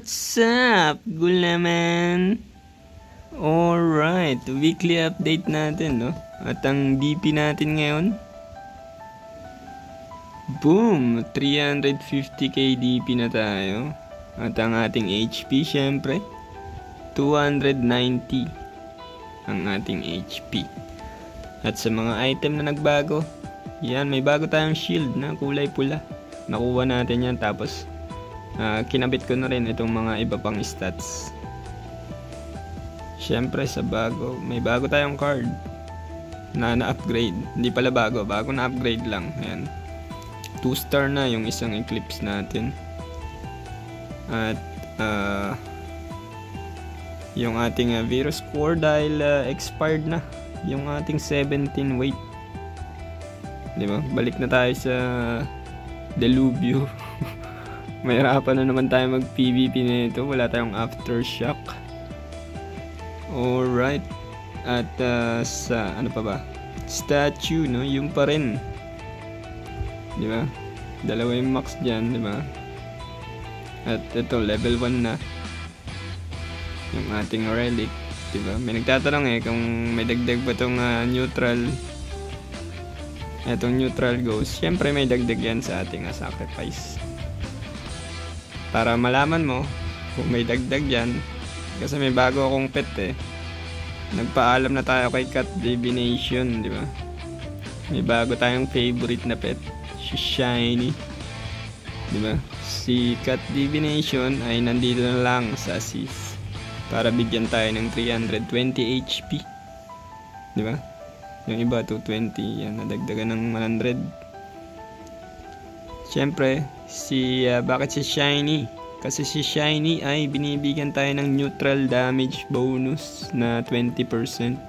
What's up, Gulaman? Alright, weekly update natin, no? At ang DP natin ngayon, boom! 350k DP na tayo. At ang ating HP, syempre, 290 ang ating HP. At sa mga item na nagbago, yan, may bago tayong shield na kulay pula. Nakuha natin yan, tapos kinabit ko na rin itong mga iba pang stats. Syempre sa bago, may bago tayong card na na-upgrade. Hindi pala bago na-upgrade lang. Ayan. 2-star na yung isang Eclipse natin. At yung ating Virus Core dahil expired na yung ating 17 weight. Diba? Balik na tayo sa Delubio. Mahirapan na naman tayo mag PvP nito. Wala tayong aftershock. Alright. At sa ano pa ba? Statue, no? Yung pa rin. Di ba? Dalawa yung max dyan, di ba? At ito, level 1 na. Yung ating relic. Di ba? May nagtatanong kung may dagdag ba itong neutral. Itong neutral ghost. Siyempre may dagdag yan sa ating sacrifice. Para malaman mo kung may dagdag yan, kasi may bago akong pet nagpaalam na tayo kay Cat Divination, di ba? May bago tayong favorite na pet, si Shiny, di ba? Si Cat Divination ay nandito na lang sa assist para bigyan tayo ng 320 HP, di ba? Yung iba 220, yan, nadagdagan ng 100. Siyempre, bakit si Shiny? Kasi si Shiny ay binibigyan tayo ng neutral damage bonus na 20%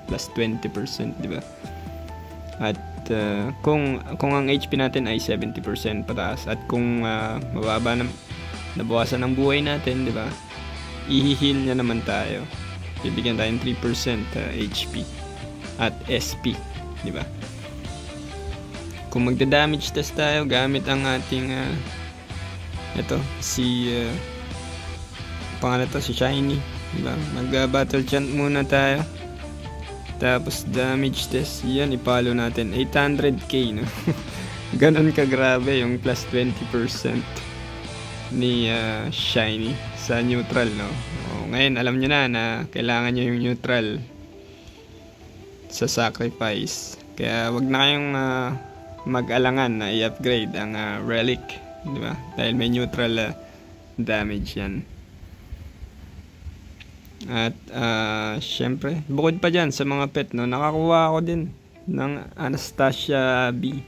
plus 20%, di ba? At kung ang HP natin ay 70% pataas at kung mababa na nabawasan ang buhay natin, di ba? I-heal niya naman tayo. Bibigyan tayo ng 3% HP at SP, di ba? Kung magda-damage test tayo gamit ang ating pangalan to, si Shiny, diba? Mag-battle chant muna tayo. Tapos damage test, yan, ipalo natin 800k, no? Ganon ka grabe yung plus 20% ni Shiny sa neutral, no? Ngayon alam nyo na kailangan nyo yung neutral sa sacrifice. Kaya wag na kayong mag-alangan na i-upgrade ang relic, di ba? Dahil may neutral damage yan. At syempre, bukod pa dyan sa mga pet, no, nakakuha ako din ng Anastasia B.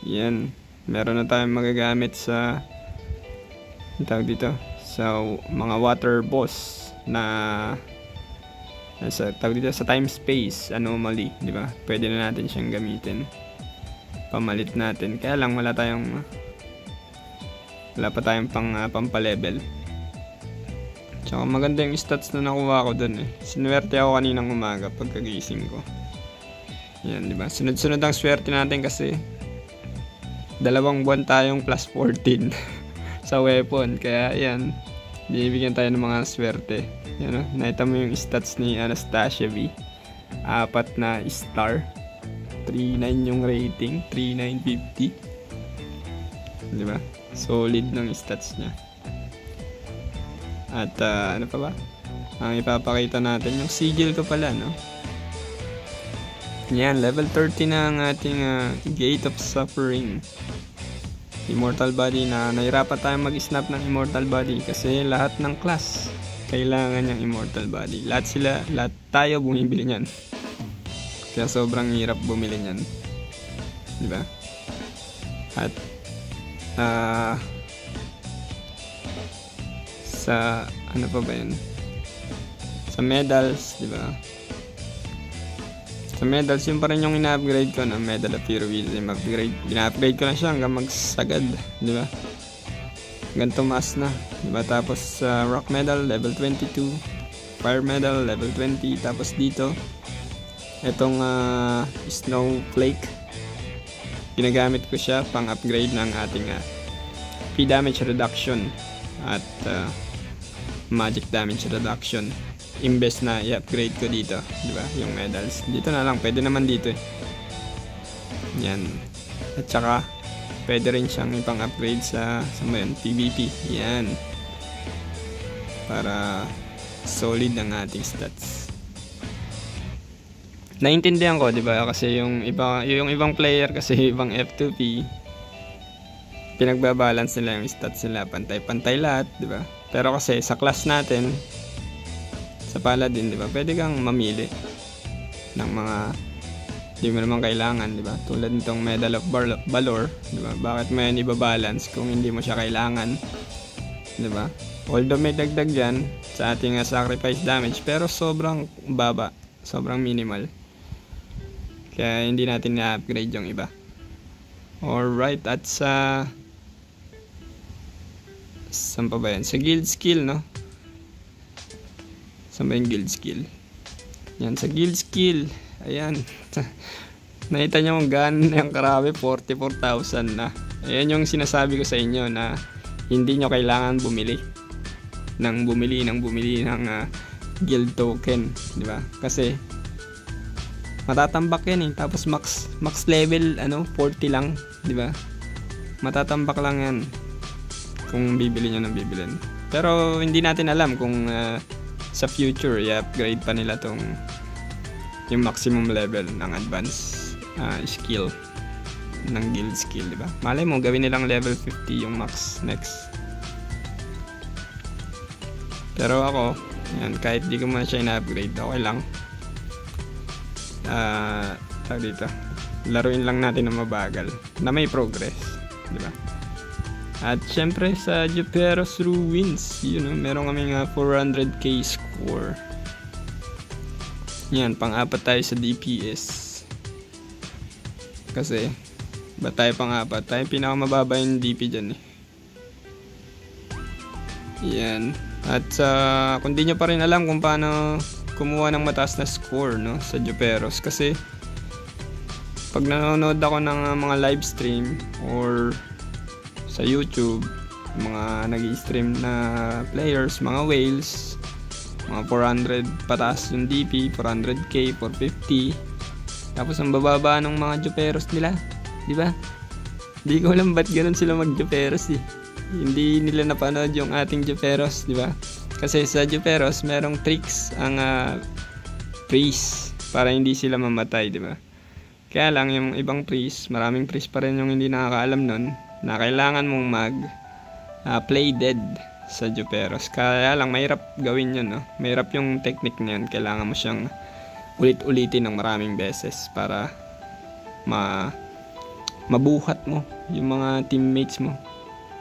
Yan, meron na tayong magagamit sa tawag dito, sa mga water boss na tawag dito, sa time space anomaly, di ba? Pwede na natin siyang gamitin. Pamalit natin. Kaya lang wala pa tayong pampalevel. Tsaka maganda yung stats na nakuha ko dun Sinuwerte ako kaninang umaga pagkagising ko. Yan, di ba? Sunod-sunod ang swerte natin kasi 2 buwan tayong plus 14 sa weapon. Kaya yan, binibigyan tayo ng mga swerte. Yan, no? Nakita mo yung stats ni Anastasia V. 4 na star. 3.9 yung rating, 3.950. Di ba? Solid ng stats niya. At ano pa ba? Ang ipapakita natin yung sigil ko pala, no? Yan, level 30 na ang ating Gate of Suffering. Immortal Body na nahirapan tayong mag-snap ng Immortal Body kasi lahat ng class kailangan yung Immortal Body. Lahat tayo bumibili niyan. Kaya sobrang hirap bumili niyan. Di ba? At sa ano pa ba 'yun? Sa medals, di ba? Sa medals, yun pa rin yung ina-upgrade ko na Medal of Heroism. Ina-upgrade ko na siya hanggang magsagad, di ba? Hanggang tumaas na, di ba? Tapos Rock Medal, level 22. Fire Medal, level 20. Tapos dito, itong Snowflake, ginagamit ko siya pang upgrade ng ating P damage reduction at magic damage reduction. Imbes na i-upgrade ko dito, di ba? Yung medals. Dito na lang, pwede naman dito eh. Yan. At saka, pwede rin siyang ipang-upgrade sa PvP. Yan. Para solid ang ating stats. Naintindihan ko, di ba? Kasi yung ibang player kasi ibang F2P, pinagbabalance nila yung stats nila, pantay-pantay lahat, di ba? Pero kasi sa class natin, sa Paladin, di ba? Pwede kang mamili ng mga di mo naman kailangan, di ba? Tulad nitong Medal of Valor, di ba? Bakit mo yan ibabalance kung hindi mo siya kailangan, di ba? Although may dagdag yan sa ating sacrifice damage, pero sobrang baba, sobrang minimal. Kaya hindi natin na-upgrade yung iba. Alright, at saan pa ba yan? Sa guild skill, no? Saan ba yung guild skill? Yan, sa guild skill. Ayan. Nakita nyo kung gaano yung karami, 44,000 na. Ayan yung sinasabi ko sa inyo na hindi nyo kailangan bumili ng guild token, di ba? Kasi matatambak yan eh. Tapos max level 40 lang, di ba? Matatambak lang yan kung bibili nyo ng bibilin. Pero hindi natin alam kung sa future i-upgrade pa nila tong yung maximum level ng advanced skill ng guild skill, di ba? Malay mo gawin nilang level 50 yung max next. Pero ako, yan, kahit di ko muna siya ina-upgrade, okay lang. Dito, laruin lang natin na mabagal, na may progress, di ba? At syempre sa Juperos Ruins, meron kaming 400k score. Yan, pang-apat tayo sa DPS. Kasi ba tayo pang-apat? Tayo pinakamababa yung DP dyan eh. Yan. At kung di nyo pa rin alam kung paano kumuha ng mataas na score, no, sa Juperos, kasi pag nanonood ako ng mga live stream or sa YouTube, mga nag-i-stream na players, mga whales, mga 400 pataas yung DP, 400k, 450, tapos ang bababa ng mga Juperos nila, di ba? Di ko alam ba't ganun sila mag-Juperos eh. Hindi nila napanood yung ating Juperos, di ba? Kasi sa Juperos, merong tricks ang priest para hindi sila mamatay, di ba? Kaya lang, yung ibang priest, maraming priest pa rin yung hindi nakakaalam nun, na kailangan mong play dead sa Juperos. Kaya lang, mahirap gawin yun, no? Mahirap yung technique niyan. Kailangan mo siyang ulit-ulitin ng maraming beses para mabuhat mo yung mga teammates mo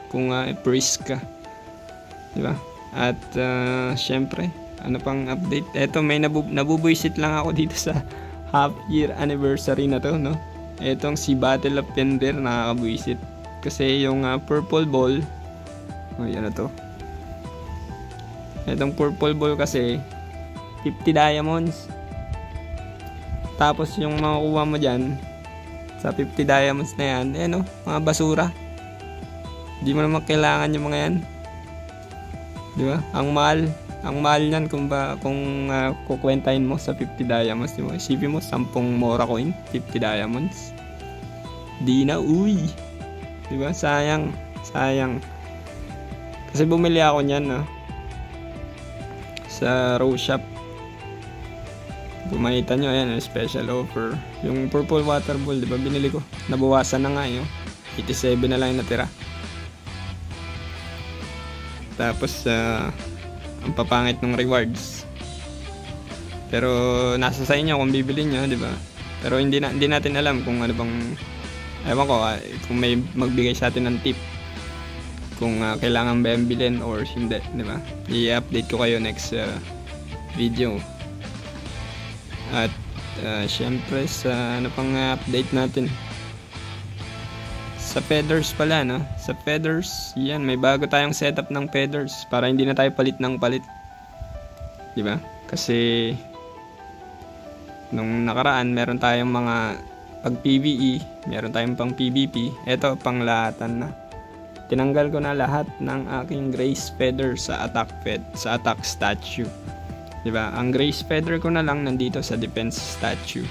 kung priest ka, di ba? At syempre, ano pang update? Eto, may nabubuisit lang ako dito sa half year anniversary na to, no? Etong si Battle of Fender, nakakabuisit kasi yung purple ball, yan na to. Etong purple ball kasi 50 diamonds. Tapos yung makukuha mo dyan sa 50 diamonds na yan, mga basura. Di mo naman kailangan yung mga yan, di ba? Ang mahal niyan kung kukwentahin mo sa 50 diamonds, di ba? Isipin mo 10 mora coin, 50 diamonds. Di na, uy. Di ba? Sayang. Kasi bumili ako niyan, no? Sa Rose Shop. Kung makita nyo, ayan, special offer. Yung purple water ball, di ba? Binili ko. Nabawasan na nga yun. 87 na lang yung natira. Tapos ang papangit ng rewards. Pero nasa sa inyo kung bibili nyo, di ba? Pero hindi natin alam kung ano bang, ewan ko, kung may magbigay sa atin ng tip kung kailangan ba yung bilhin or hindi, di ba? I-update ko kayo next video. At syempre sa ano pang update natin, sa feathers pala, no? Sa feathers, yan, may bago tayong setup ng feathers para hindi na tayo palit ng palit, di ba? Kasi nung nakaraan meron tayong mga pag PvE, meron tayong pang PvP. Ito pang lahatan na. tinanggal ko na lahat ng aking grace feather sa attack statue. Diba? Ang grace feather ko na lang nandito sa defense statue.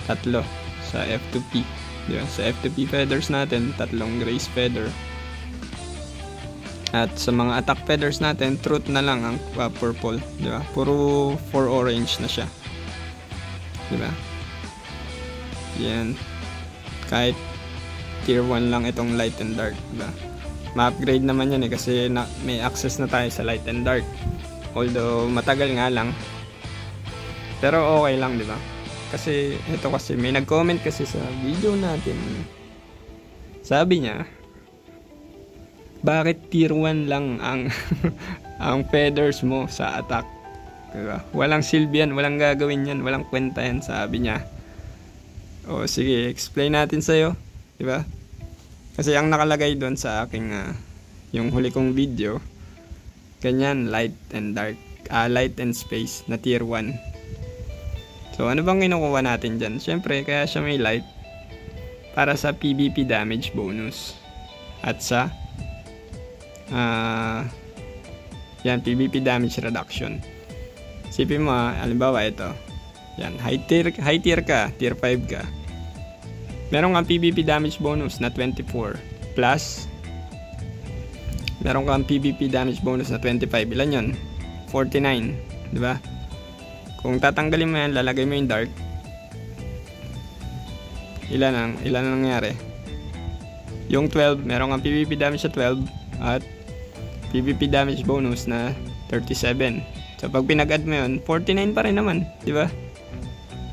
3 sa F2P. Diba? Sa F2P feathers natin, 3 grace feather. At sa mga attack feathers natin, truth na lang ang purple. Diba? Puro 4 orange na siya. Diba? Yan. Kahit tier 1 lang itong light and dark. Diba? Ma-upgrade naman yan kasi may access na tayo sa light and dark. Although matagal nga lang. Pero okay lang, diba? Kasi ito kasi may nag-comment kasi sa video natin. Sabi niya, bakit tier 1 lang ang ang feathers mo sa attack? Diba? Walang silbi yan, walang gagawin yan, walang kwenta yan, sabi niya. O sige, explain natin sa'yo, diba? Kasi ang nakalagay doon sa aking yung huli kong video, ganyan, light and dark, light and space na tier 1. So ano bang kinukuha natin dyan? Siyempre, kaya siya may light para sa PvP damage bonus. At sa yan, PvP damage reduction. Isipin mo, halimbawa ito. Yan, high tier ka, tier 5 ka. Meron kang PvP damage bonus na 24 plus meron kang PvP damage bonus na 25. Ilan yun? 49, di ba? Kung tatanggalin mo yan, lalagay mo yung dark. Ilan ang nangyari? Yung 12, meron kang PvP damage na 12 at PvP damage bonus na 37. So pag pinag-add mo yun, 49 pa rin naman, di ba?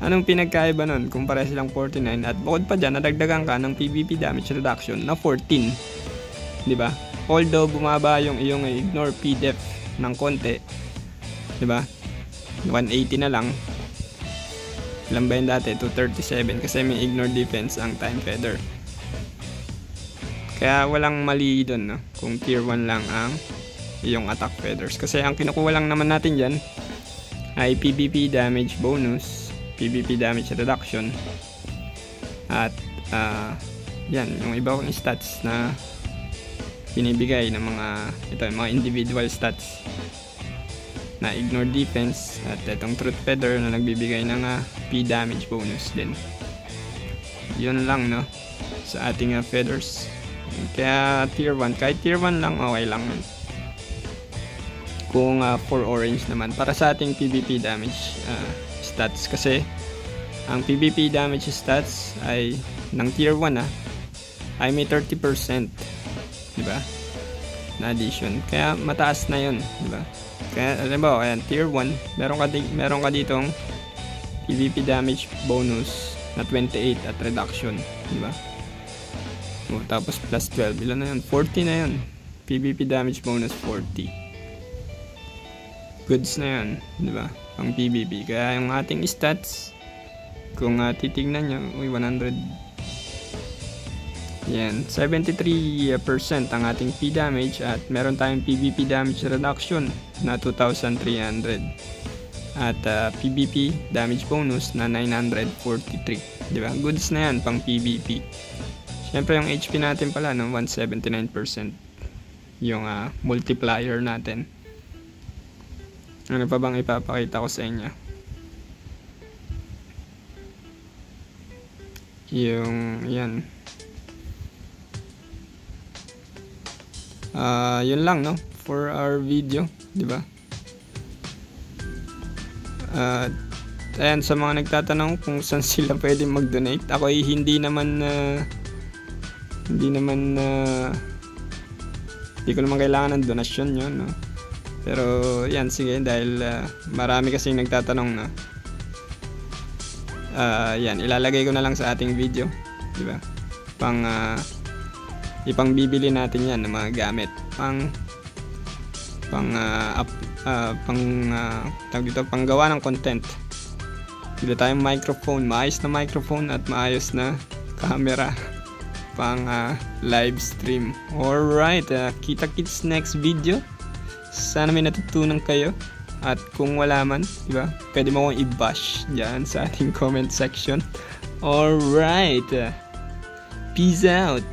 Anong pinagkaiba nun kung pare silang 49 at bukod pa dyan, nadagdagan ka ng PvP damage reduction na 14, di ba? Although bumaba yung iyong ignore PDF ng konti, di ba? 180 na lang. Ilan ba yun dati? 237 kasi may ignore defense ang time feather. Kaya walang mali doon, no? Kung tier 1 lang ang iyong attack feathers. Kasi ang kinukuha lang naman natin dyan ay PvP damage bonus, PvP damage reduction, at yan, yung iba kong stats na binibigay ng mga individual stats na ignore defense at itong truth feather na nagbibigay ng P damage bonus din. Yun lang, no, sa ating feathers. Kaya tier 1, kahit tier 1 lang, okay lang. Kung 4 orange naman para sa ating PvP damage stats, kasi ang PvP damage stats ay ng tier 1 ay may 30%, di ba? Na addition. Kaya mataas na 'yon, di ba? Kaya alam mo, ayan, tier 1, meron ka ditong PvP damage bonus na 28 at reduction, di ba? Tapos plus 12, ilan na yun? 40 na yun. PvP damage bonus 40. Goods na yun, di ba? Pang PvP. Kaya yung ating stats, kung titignan nyo, 100. Yan, 73% ang ating P damage at meron tayong PvP damage reduction na 2,300. At PvP damage bonus na 943. Di ba? Goods na yan pang PvP. Siyempre yung HP natin pala, no, 179% yung multiplier natin. Ano pa bang ipapakita ko sa inyo? Yung yan. Yun lang, no, for our video, di ba? Ayan, sa mga nagtatanong kung saan sila pwede mag-donate, ako ay hindi naman hindi ko naman kailangan ng donasyon yun, no? Pero yan, sige, dahil marami kasing nagtatanong na yan, ilalagay ko na lang sa ating video, di ba? Ipang bibili natin yan ng mga gamit panggawa ng content. Bili tayong microphone, maayos na microphone at maayos na camera pang live stream. Alright, kita-kits next video. Sana may natutunan kayo. At kung wala man, diba, pwede mo akong i-bash dyan sa ating comment section. Alright, peace out.